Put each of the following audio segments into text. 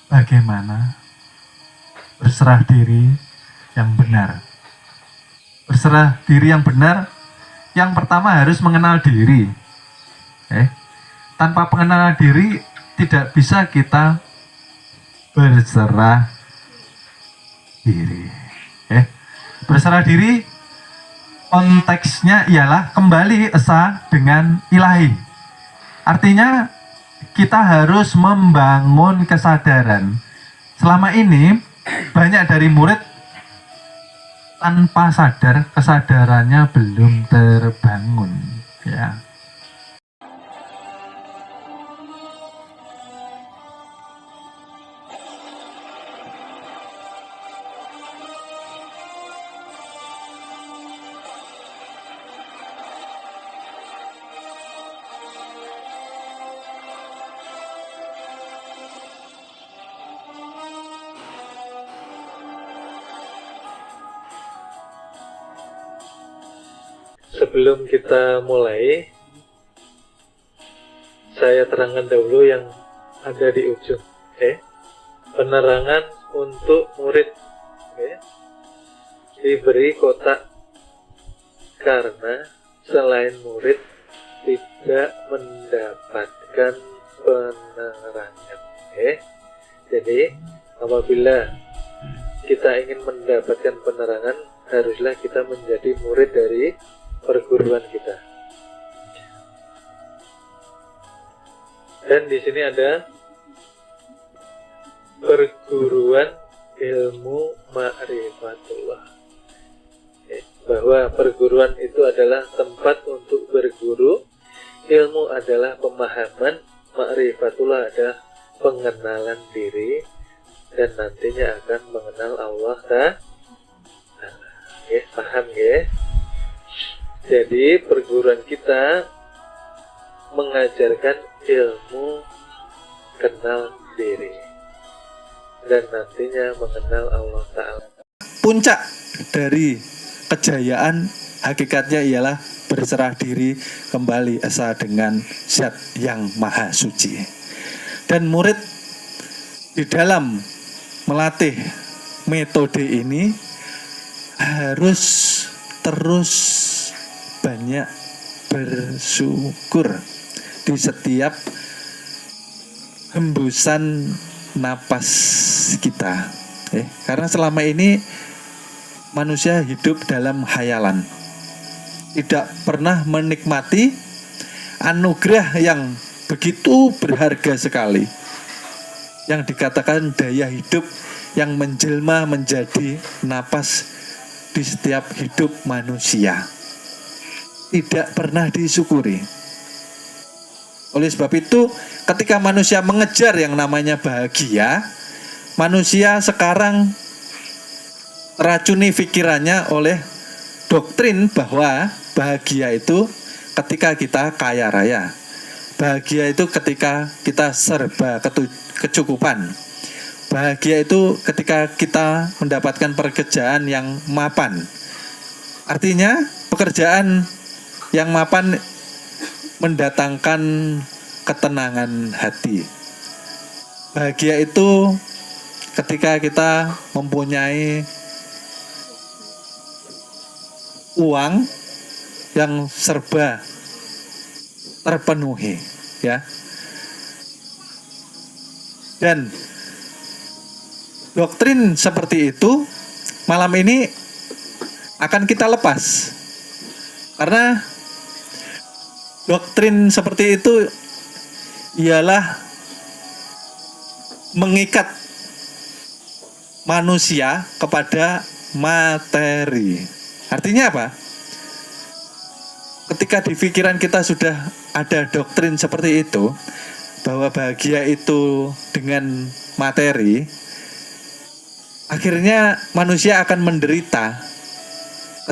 bagaimana berserah diri yang benar. Berserah diri yang benar, yang pertama harus mengenal diri. Tanpa pengenalan diri tidak bisa kita berserah diri. Berserah diri konteksnya ialah kembali esa dengan ilahi. Artinya kita harus membangun kesadaran. Selama ini banyak dari murid tanpa sadar, kesadarannya belum terbangun, ya. Sebelum kita mulai, saya terangkan dahulu yang ada di ujung. Penerangan untuk murid. Diberi kotak karena selain murid tidak mendapatkan penerangan. Jadi apabila kita ingin mendapatkan penerangan, haruslah kita menjadi murid dari perguruan kita. Dan di sini ada perguruan ilmu ma'rifatullah. Bahwa perguruan itu adalah tempat untuk berguru, ilmu adalah pemahaman, ma'rifatullah adalah pengenalan diri, dan nantinya akan mengenal Allah Ta'ala. Paham ya? Jadi perguruan kita mengajarkan ilmu kenal diri dan nantinya mengenal Allah Ta'ala. Puncak dari kejayaan hakikatnya ialah berserah diri kembali esa dengan Zat yang Maha Suci. Dan murid di dalam melatih metode ini harus terus banyak bersyukur di setiap hembusan napas kita. Karena selama ini manusia hidup dalam khayalan, tidak pernah menikmati anugerah yang begitu berharga sekali, yang dikatakan daya hidup yang menjelma menjadi napas di setiap hidup manusia. Tidak pernah disyukuri. Oleh sebab itu, ketika manusia mengejar yang namanya bahagia, manusia sekarang teracuni pikirannya oleh doktrin bahwa bahagia itu ketika kita kaya raya. Bahagia itu ketika kita serba kecukupan. Bahagia itu ketika kita mendapatkan pekerjaan yang mapan. Artinya, pekerjaan yang mapan mendatangkan ketenangan hati. Bahagia itu ketika kita mempunyai uang yang serba terpenuhi, ya. Dan doktrin seperti itu malam ini akan kita lepas. Karena doktrin seperti itu ialah mengikat manusia kepada materi. Artinya apa? Ketika di pikiran kita sudah ada doktrin seperti itu, bahwa bahagia itu dengan materi, akhirnya manusia akan menderita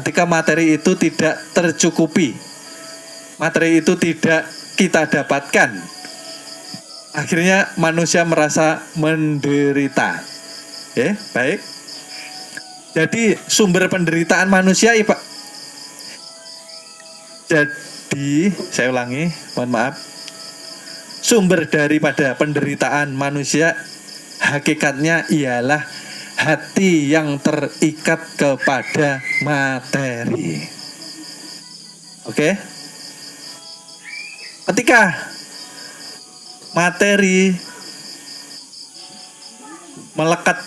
ketika materi itu tidak tercukupi. Materi itu tidak kita dapatkan. Akhirnya manusia merasa menderita. Baik. Jadi sumber penderitaan manusia, jadi saya ulangi, mohon maaf. Sumber daripada penderitaan manusia hakikatnya ialah hati yang terikat kepada materi. Oke? Ketika materi melekat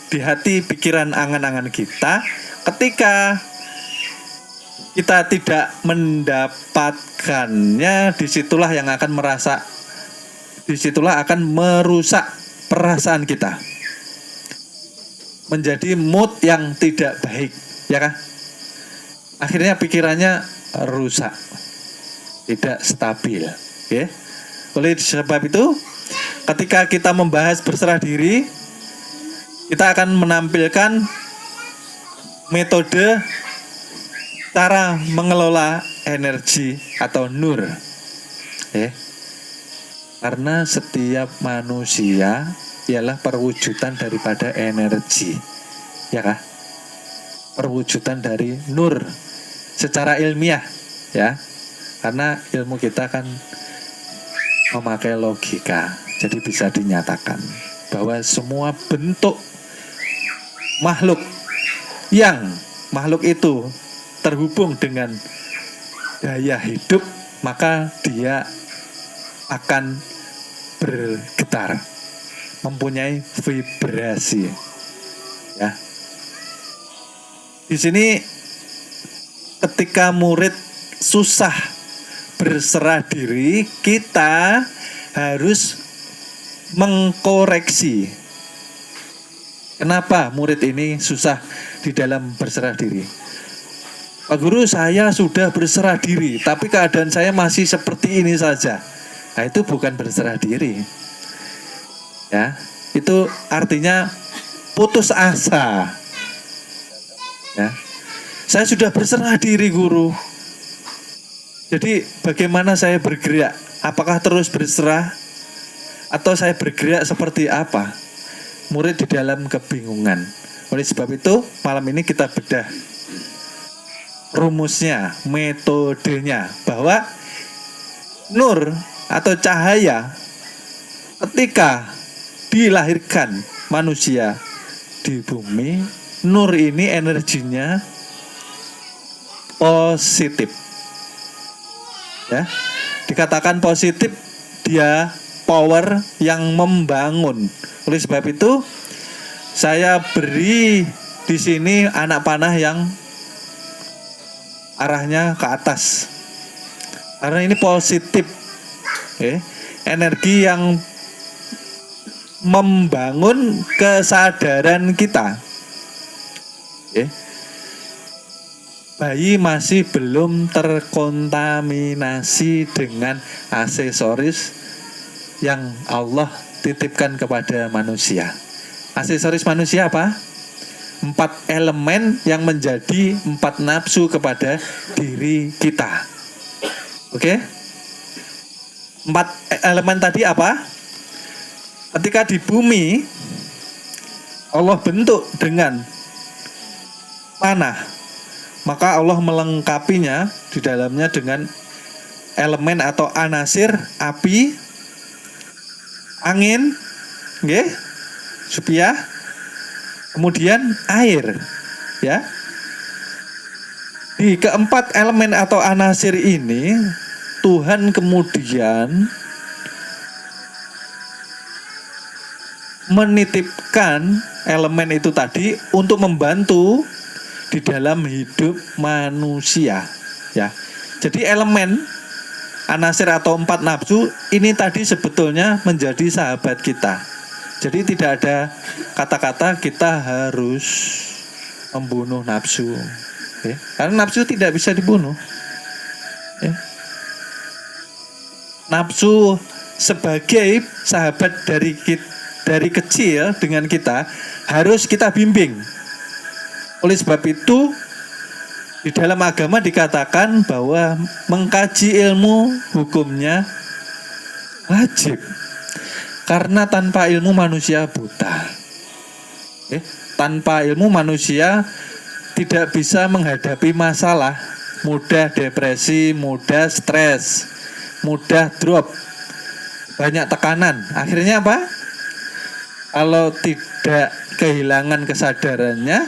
di hati, pikiran, angan-angan kita, ketika kita tidak mendapatkannya, disitulah yang akan disitulah akan merusak perasaan kita, menjadi mood yang tidak baik, ya kan? Akhirnya pikirannya rusak, tidak stabil. Okay? Oleh sebab itu, ketika kita membahas berserah diri, kita akan menampilkan metode cara mengelola energi atau nur. Karena setiap manusia ialah perwujudan daripada energi, ya kah? Perwujudan dari nur secara ilmiah, ya. Karena ilmu kita kan memakai logika, jadi bisa dinyatakan bahwa semua bentuk makhluk itu terhubung dengan daya hidup, maka dia akan bergetar, mempunyai vibrasi. Ya. Di sini ketika murid susah berserah diri, kita harus mengkoreksi. Kenapa murid ini susah di dalam berserah diri? Pak Guru, saya sudah berserah diri, tapi keadaan saya masih seperti ini saja. Nah, itu bukan berserah diri. Ya, itu artinya putus asa. Ya. Saya sudah berserah diri, Guru. Jadi bagaimana saya bergerak? Apakah terus berserah atau saya bergerak seperti apa? Murid di dalam kebingungan. Oleh sebab itu, malam ini kita bedah rumusnya, metodenya, bahwa nur atau cahaya ketika dilahirkan manusia di bumi, nur ini energinya positif. Ya, dikatakan positif, dia power yang membangun. Oleh sebab itu, saya beri di sini anak panah yang arahnya ke atas, karena ini positif, energi yang membangun kesadaran kita. Bayi masih belum terkontaminasi dengan aksesoris yang Allah titipkan kepada manusia. Aksesoris manusia apa? 4 elemen yang menjadi 4 nafsu kepada diri kita. Oke? 4 elemen tadi apa? Ketika di bumi Allah bentuk dengan panah, maka Allah melengkapinya di dalamnya dengan elemen atau anasir, api, angin, supaya kemudian air, ya. Di keempat elemen atau anasir ini, Tuhan kemudian menitipkan elemen itu tadi untuk membantu di dalam hidup manusia, ya. Jadi elemen anasir atau 4 nafsu ini tadi sebetulnya menjadi sahabat kita. Jadi tidak ada kata-kata kita harus membunuh nafsu, karena nafsu tidak bisa dibunuh. Nafsu sebagai sahabat dari kecil dengan kita harus kita bimbing. Oleh sebab itu, di dalam agama dikatakan bahwa mengkaji ilmu hukumnya wajib. Karena tanpa ilmu manusia buta. Tanpa ilmu manusia tidak bisa menghadapi masalah, mudah depresi, mudah stres, mudah drop, banyak tekanan. Akhirnya apa? kalau tidak kehilangan kesadarannya,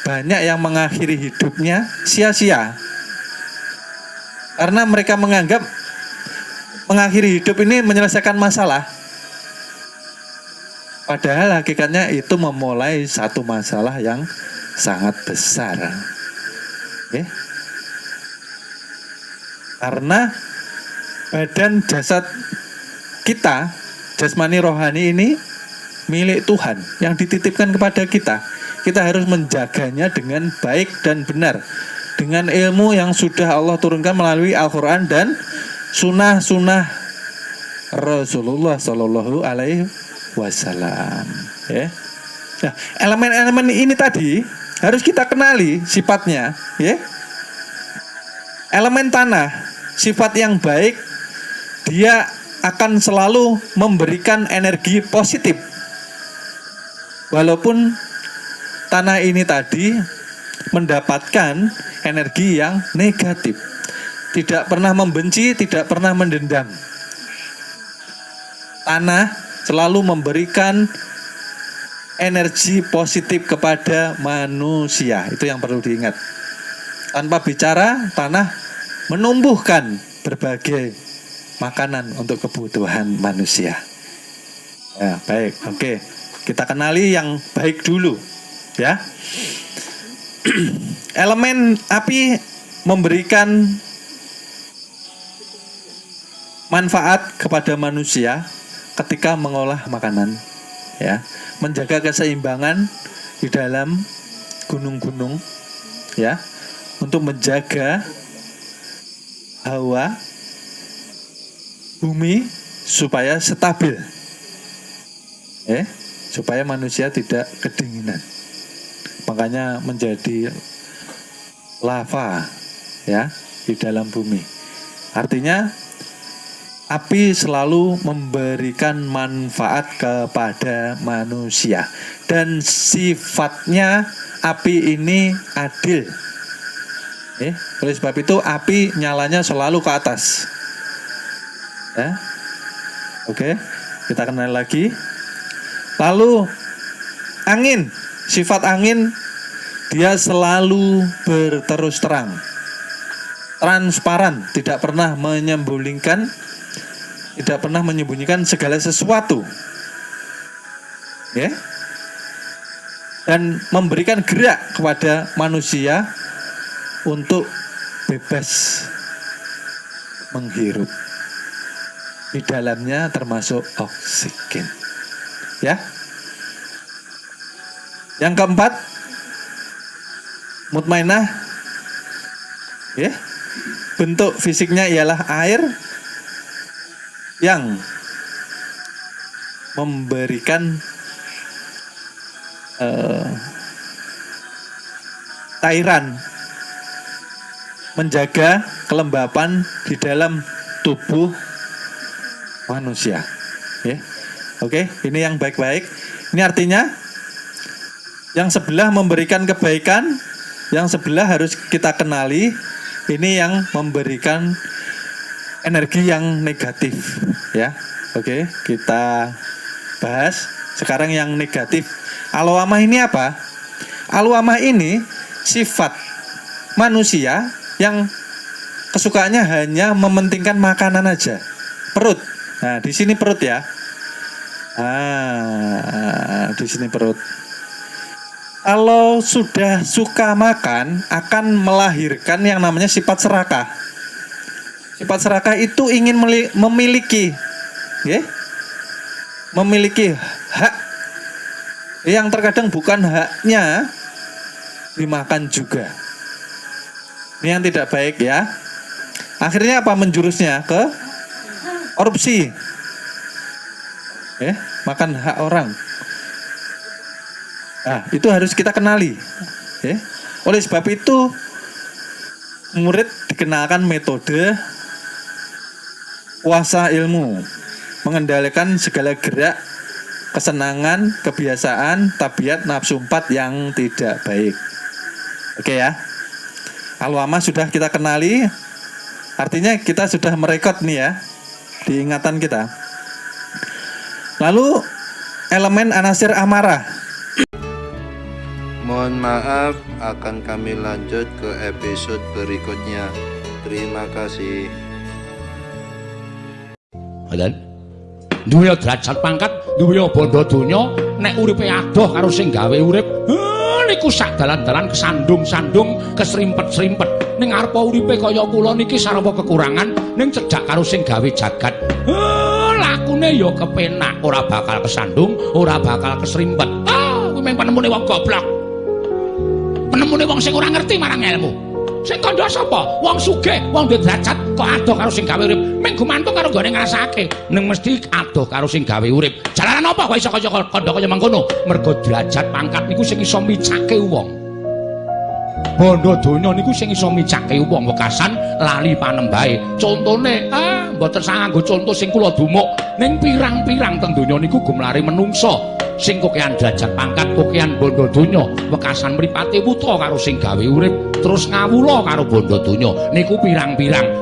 banyak yang mengakhiri hidupnya sia-sia. Karena mereka menganggap mengakhiri hidup ini menyelesaikan masalah. Padahal hakikatnya itu memulai satu masalah yang sangat besar. Oke? Karena badan jasad kita, jasmani rohani ini milik Tuhan yang dititipkan kepada kita. Kita harus menjaganya dengan baik dan benar, dengan ilmu yang sudah Allah turunkan melalui Al-Quran dan sunnah-sunnah Rasulullah Shallallahu Alaihi Wasallam. Ya. Nah, elemen-elemen ini tadi harus kita kenali sifatnya. Ya. Elemen tanah, sifat yang baik, dia akan selalu memberikan energi positif. Walaupun tanah ini tadi mendapatkan energi yang negatif. Tidak pernah membenci, tidak pernah mendendam. Tanah selalu memberikan energi positif kepada manusia. Itu yang perlu diingat. Tanpa bicara, tanah menumbuhkan berbagai makanan untuk kebutuhan manusia. Ya, baik. Oke. Kita kenali yang baik dulu, ya. Elemen api memberikan manfaat kepada manusia ketika mengolah makanan, ya, menjaga keseimbangan di dalam gunung-gunung, ya, untuk menjaga hawa bumi supaya stabil, supaya manusia tidak kedinginan. Makanya menjadi lava, ya, di dalam bumi. Artinya api selalu memberikan manfaat kepada manusia dan sifatnya api ini adil. Oleh sebab itu api nyalanya selalu ke atas. Ya. Oke, kita kenal lagi. Lalu angin, sifat angin dia selalu berterus terang, transparan, tidak pernah menyembunyikan, segala sesuatu, ya, dan memberikan gerak kepada manusia untuk bebas menghirup. Di dalamnya termasuk oksigen, ya. Yang keempat, mutmainah, ya, bentuk fisiknya ialah air yang memberikan cairan, menjaga kelembapan di dalam tubuh manusia. Ya. Oke, ini yang baik-baik. Ini artinya yang sebelah memberikan kebaikan, yang sebelah harus kita kenali. Ini yang memberikan energi yang negatif, ya. Oke, kita bahas sekarang yang negatif. Al-wamah ini apa? Al-wamah ini sifat manusia yang kesukaannya hanya mementingkan makanan aja. Perut. Nah, di sini perut, ya. Di sini perut. Kalau sudah suka makan, akan melahirkan yang namanya sifat serakah. Sifat serakah itu ingin memiliki, ya, memiliki hak yang terkadang bukan haknya dimakan juga. Ini yang tidak baik, ya. Akhirnya apa menjurusnya? Ke korupsi, makan hak orang. Nah, itu harus kita kenali, ya. Oleh sebab itu murid dikenalkan metode puasa ilmu, mengendalikan segala gerak, kesenangan, kebiasaan, tabiat, nafsu 4 yang tidak baik. Oke, ya. Al-wamah sudah kita kenali, artinya kita sudah merekod nih, ya, di ingatan kita. Lalu elemen anasir amarah. Mohon maaf, akan kami lanjut ke episode berikutnya. Terima kasih. Ngoten. Duwe derajat pangkat, duwe bondo donya, nek uripe adoh karo sing gawe urip, niku sak dalan-dalan kesandung-sandung, kesrimpet-srimpet. Ning arepa uripe kaya kula niki sarwa kekurangan, ning cedhak karo sing gawe jagat. Lakune ya kepenak, ora bakal kesandung, ora bakal kesrimpet. Kuwi mung penemune wong goblok. Penemune wong sing ora ngerti marang ilmu. Sing kandha sapa? Wong sugih, wong duwe derajat kok adoh karo sing gawe urip. Ming gumantung karo gone ngrasake. Ning mesti adoh karo sing gawe urip. Jalaran apa kok iso kaya kandha kaya mangkono? Mergo derajat pangkat niku sing iso micake wong. Bondo donya niku sing iso micake wong wekasan lali panembahe. Contone, mboten sanganggo conto sing kula dumuk. Ning pirang-pirang teng donya niku gumlare menungso. Sing kokean derajat pangkat, kokean bondo donya, wekasan mripate wuta karo sing gawe urip, terus ngawula karo bondo donya. Niku pirang-pirang